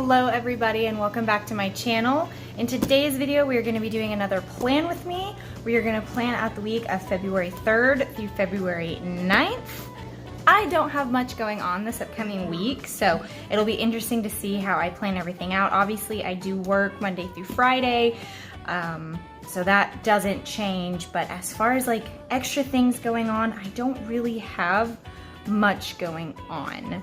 Hello everybody and welcome back to my channel. In today's video we are going to be doing another plan with me. We are going to plan out the week of February 3rd through February 9th. I don't have much going on this upcoming week, so it'll be interesting to see how I plan everything out. Obviously I do work Monday through Friday, so that doesn't change, but as far as like extra things going on, I don't really have much going on.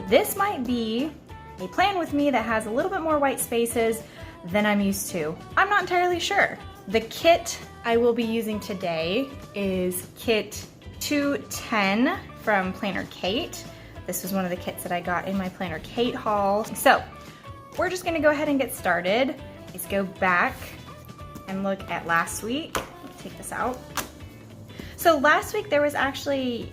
This might be a plan with me that has a little bit more white spaces than I'm used to. I'm not entirely sure. The kit I will be using today is kit 210 from Planner Kate. This was one of the kits that I got in my Planner Kate haul. So we're just gonna go ahead and get started. Let's go back and look at last week. Let's take this out. So last week there was actually,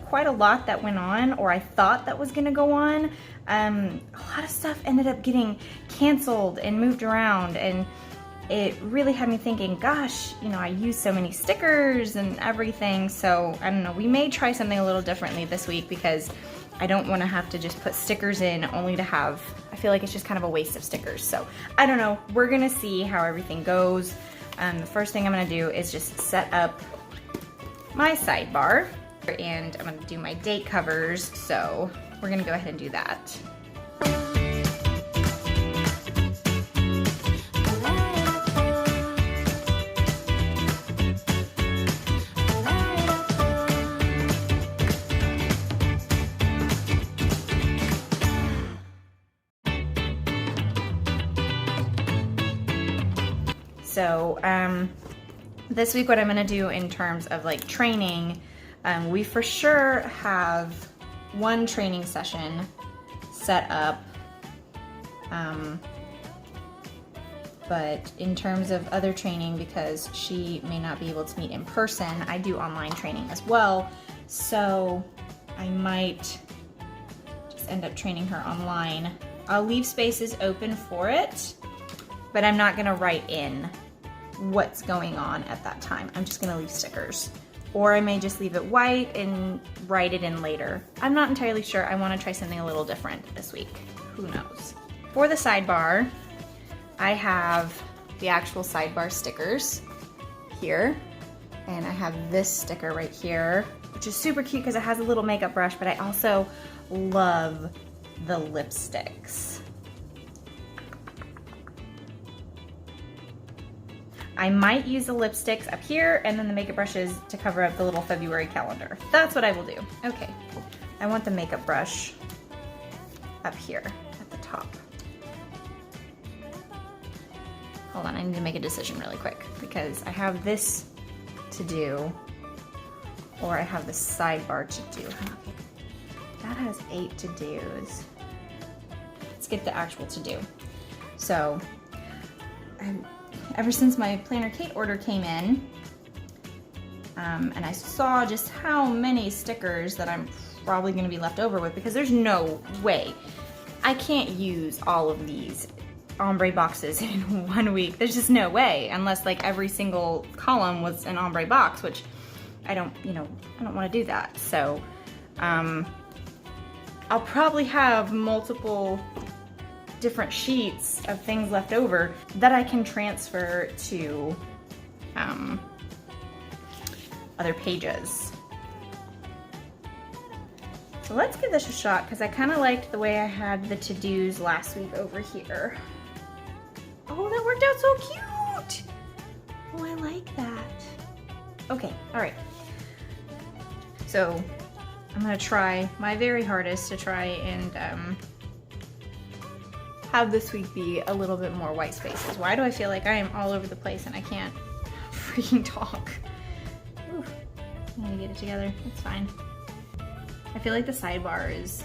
quite a lot that went on, or I thought that was gonna go on. A lot of stuff ended up getting canceled and moved around, and it really had me thinking, gosh, I use so many stickers and everything, so I don't know, we may try something a little differently this week because I don't want to have to just put stickers in only to have, I feel like it's just kind of a waste of stickers. So I don't know, we're gonna see how everything goes. The first thing I'm gonna do is just set up my sidebar, and I'm gonna do my date covers, so we're gonna go ahead and do that. So this week what I'm gonna do in terms of like training, we for sure have one training session set up, but in terms of other training, because she may not be able to meet in person, I do online training as well, so I might just end up training her online. I'll leave spaces open for it, but I'm not gonna write in what's going on at that time. I'm just gonna leave stickers. Or I may just leave it white and write it in later. I'm not entirely sure. I wanna try something a little different this week. Who knows? For the sidebar, I have the actual sidebar stickers here. And I have this sticker right here, which is super cute because it has a little makeup brush, but I also love the lipsticks. I might use the lipsticks up here and then the makeup brushes to cover up the little February calendar. That's what I will do. Okay, I want the makeup brush up here at the top. Hold on, I need to make a decision really quick because I have this to do, or I have the sidebar to do. Okay. That has 8 to-dos. Let's get the actual to-do. So, ever since my Planner Kate order came in, and I saw just how many stickers that I'm probably gonna be left over with, because there's no way I can't use all of these ombre boxes in 1 week. There's just no way, unless like every single column was an ombre box, which I don't wanna do that. So, I'll probably have multiple different sheets of things left over that I can transfer to other pages. So let's give this a shot because I kind of liked the way I had the to-dos last week over here. Oh, that worked out so cute! Oh, I like that. Okay, all right. So I'm gonna try my very hardest to try and have this week be a little bit more white spaces. Why do I feel like I am all over the place and I can't freaking talk? Ooh, I'm gonna get it together, it's fine. I feel like the sidebar is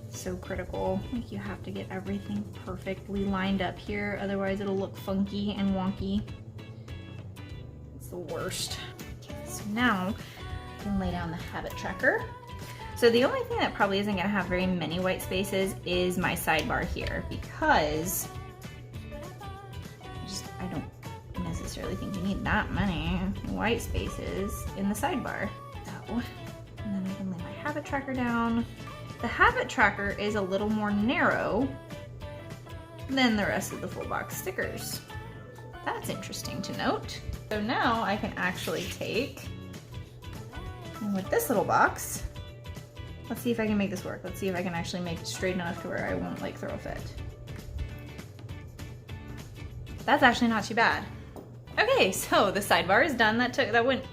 so critical. Like you have to get everything perfectly lined up here, otherwise it'll look funky and wonky. It's the worst. Okay, so now I can lay down the habit tracker. So the only thing that probably isn't gonna have very many white spaces is my sidebar here, because I don't necessarily think you need that many white spaces in the sidebar. So, and then I can lay my habit tracker down. The habit tracker is a little more narrow than the rest of the full box stickers. That's interesting to note. So now I can actually take, and with this little box, let's see if I can make this work. Let's see if I can actually make it straight enough to where I won't like throw a fit. That's actually not too bad. Okay, so the sidebar is done. That went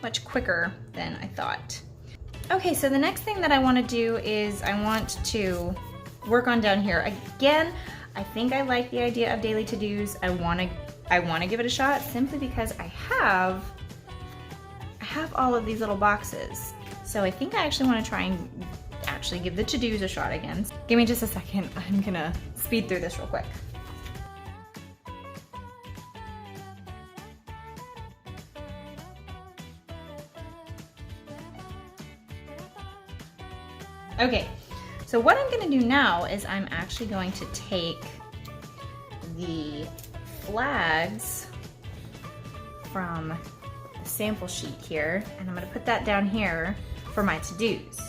much quicker than I thought. Okay, so the next thing that I want to do is I want to work on down here. Again, I think I like the idea of daily to-dos. I want to give it a shot simply because I have all of these little boxes. So I think I actually want to try and actually give the to-dos a shot again. Give me just a second. I'm gonna speed through this real quick. Okay, so what I'm gonna do now is I'm actually going to take the flags from the sample sheet here, and I'm gonna put that down here for my to-dos.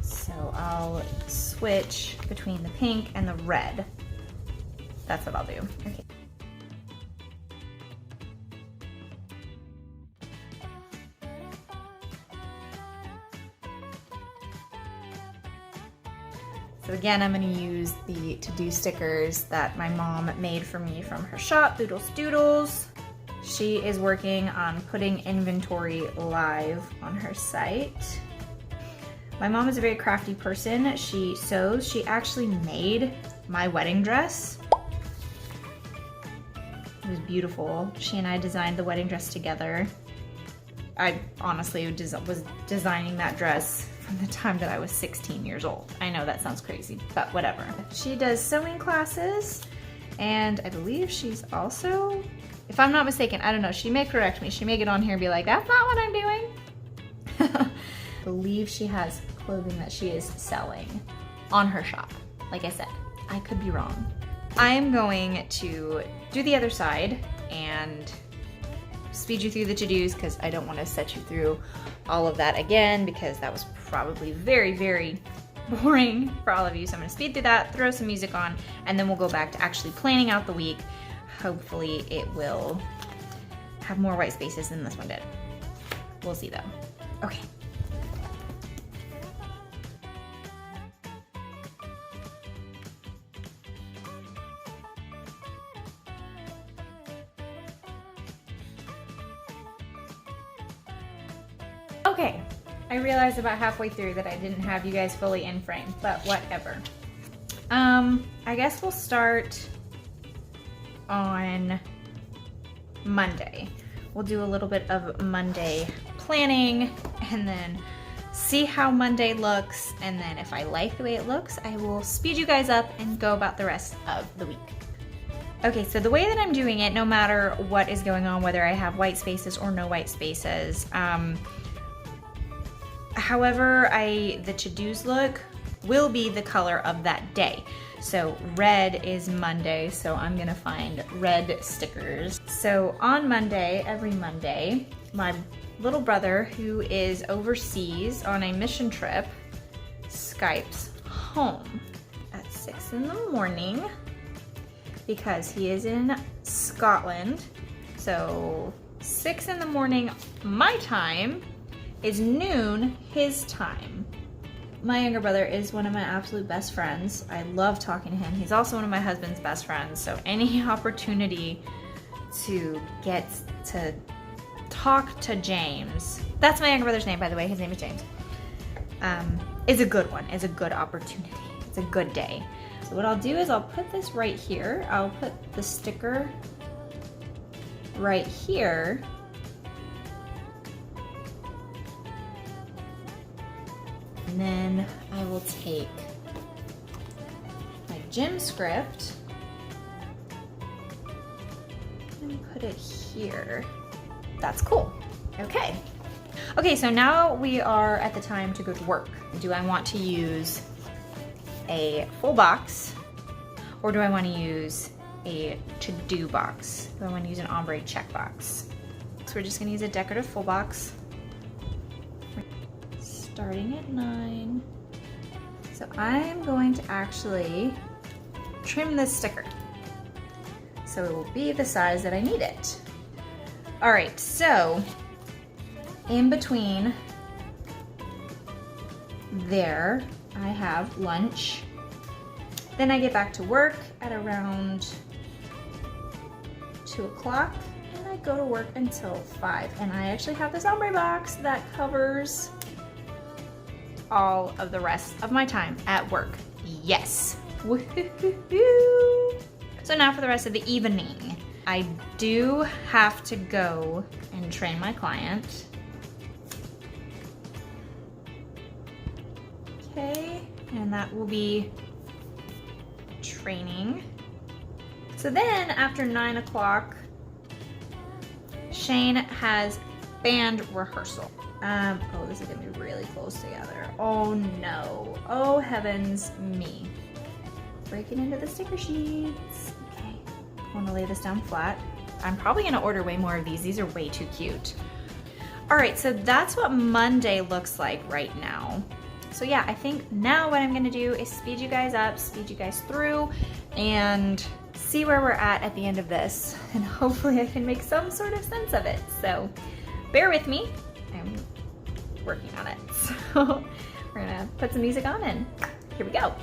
So I'll switch between the pink and the red. That's what I'll do. Okay. So again, I'm gonna use the to-do stickers that my mom made for me from her shop, Doodles. She is working on putting inventory live on her site. My mom is a very crafty person. She sews. She actually made my wedding dress. It was beautiful. She and I designed the wedding dress together. I honestly was designing that dress from the time that I was 16 years old. I know that sounds crazy, but whatever. She does sewing classes, and I believe she's also, if I'm not mistaken, I don't know, she may correct me. She may get on here and be like, that's not what I'm doing. I believe she has clothing that she is selling on her shop. Like I said, I could be wrong. I'm going to do the other side and speed you through the to-dos because I don't want to set you through all of that again because that was probably very, very boring for all of you. So I'm going to speed through that, throw some music on, and then we'll go back to actually planning out the week. Hopefully it will have more white spaces than this one did. We'll see though. Okay. Okay, I realized about halfway through that I didn't have you guys fully in frame, but whatever. I guess we'll start on Monday. We'll do a little bit of Monday planning and then see how Monday looks, and then if I like the way it looks, I will speed you guys up and go about the rest of the week. Okay, so the way that I'm doing it, no matter what is going on, whether I have white spaces or no white spaces, however the to-dos look will be the color of that day. So red is Monday, so I'm gonna find red stickers. So on Monday, every Monday, my little brother, who is overseas on a mission trip, Skypes home at 6 in the morning because he is in Scotland. So 6 in the morning my time is noon his time. My younger brother is one of my absolute best friends. I love talking to him. He's also one of my husband's best friends, so any opportunity to get to talk to James, that's my younger brother's name, by the way, his name is James, is a good one, is a good opportunity. It's a good day. So what I'll do is I'll put this right here. I'll put the sticker right here. And then I will take my gym script and put it here. That's cool. Okay. Okay, so now we are at the time to go to work. Do I want to use a full box or do I want to use a to-do box? Do I want to use an ombre check box? So we're just going to use a decorative full box. Starting at 9. So I'm going to actually trim this sticker. So it will be the size that I need it. All right, so in between there, I have lunch. Then I get back to work at around 2 o'clock, and I go to work until 5. And I actually have this ombre box that covers all of the rest of my time at work. Yes. Woo-hoo-hoo-hoo. So now for the rest of the evening. I do have to go and train my client. Okay, and that will be training. So then after 9 o'clock, Shane has band rehearsal. Oh, this is gonna be really close together. Oh no, oh heavens me. Breaking into the sticker sheets. Okay, I wanna lay this down flat. I'm probably gonna order way more of these. These are way too cute. All right, so that's what Monday looks like right now. So yeah, I think now what I'm gonna do is speed you guys up, speed you guys through, and see where we're at the end of this. And hopefully I can make some sort of sense of it. So bear with me, I'm working on it. So we're gonna put some music on and here we go.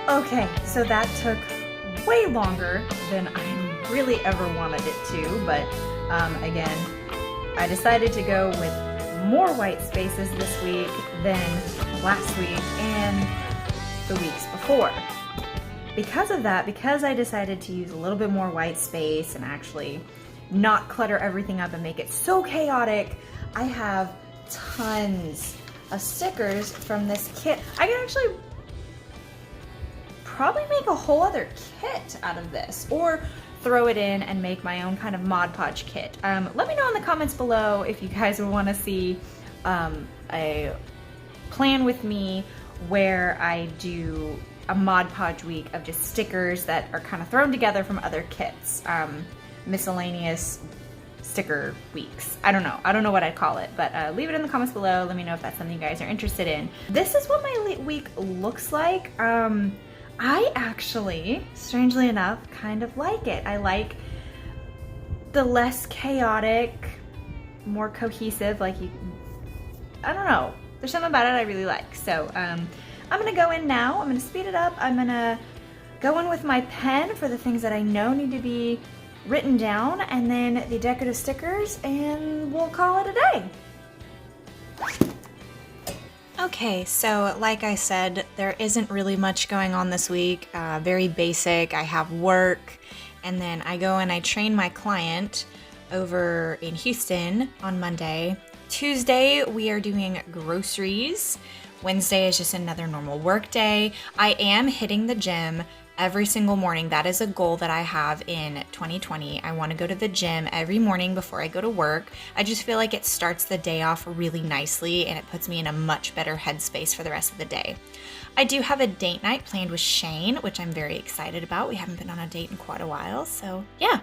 Okay, so that took way longer than I really ever wanted it to, but again, I decided to go with more white spaces this week than last week and the weeks before. Because of that, because I decided to use a little bit more white space and actually not clutter everything up and make it so chaotic, I have tons of stickers from this kit. I can actually probably make a whole other kit out of this, or throw it in and make my own kind of Mod Podge kit. Let me know in the comments below if you guys would want to see a plan with me where I do a Mod Podge week of just stickers that are kind of thrown together from other kits. Miscellaneous sticker weeks. I don't know what I'd call it, but leave it in the comments below. Let me know if that's something you guys are interested in. This is what my week looks like. I actually, strangely enough, kind of like it. I like the less chaotic, more cohesive, I don't know. There's something about it I really like. So I'm gonna go in now. I'm gonna speed it up. I'm gonna go in with my pen for the things that I know need to be written down, and then the decorative stickers, and we'll call it a day. Okay, so like I said, there isn't really much going on this week. Very basic. I have work, and then I go and I train my client over in Houston on Monday. Tuesday, we are doing groceries. Wednesday is just another normal work day. I am hitting the gym every single morning. That is a goal that I have in 2020. I want to go to the gym every morning before I go to work. I just feel like it starts the day off really nicely and it puts me in a much better headspace for the rest of the day. I do have a date night planned with Shane, which I'm very excited about. We haven't been on a date in quite a while, so yeah.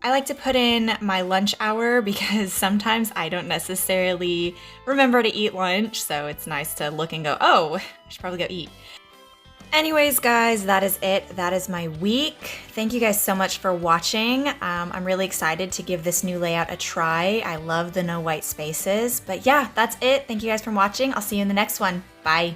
I like to put in my lunch hour because sometimes I don't necessarily remember to eat lunch, so it's nice to look and go, oh, I should probably go eat. Anyways, guys, that is it. That is my week. Thank you guys so much for watching. I'm really excited to give this new layout a try. I love the no white spaces. But yeah, that's it. Thank you guys for watching. I'll see you in the next one. Bye.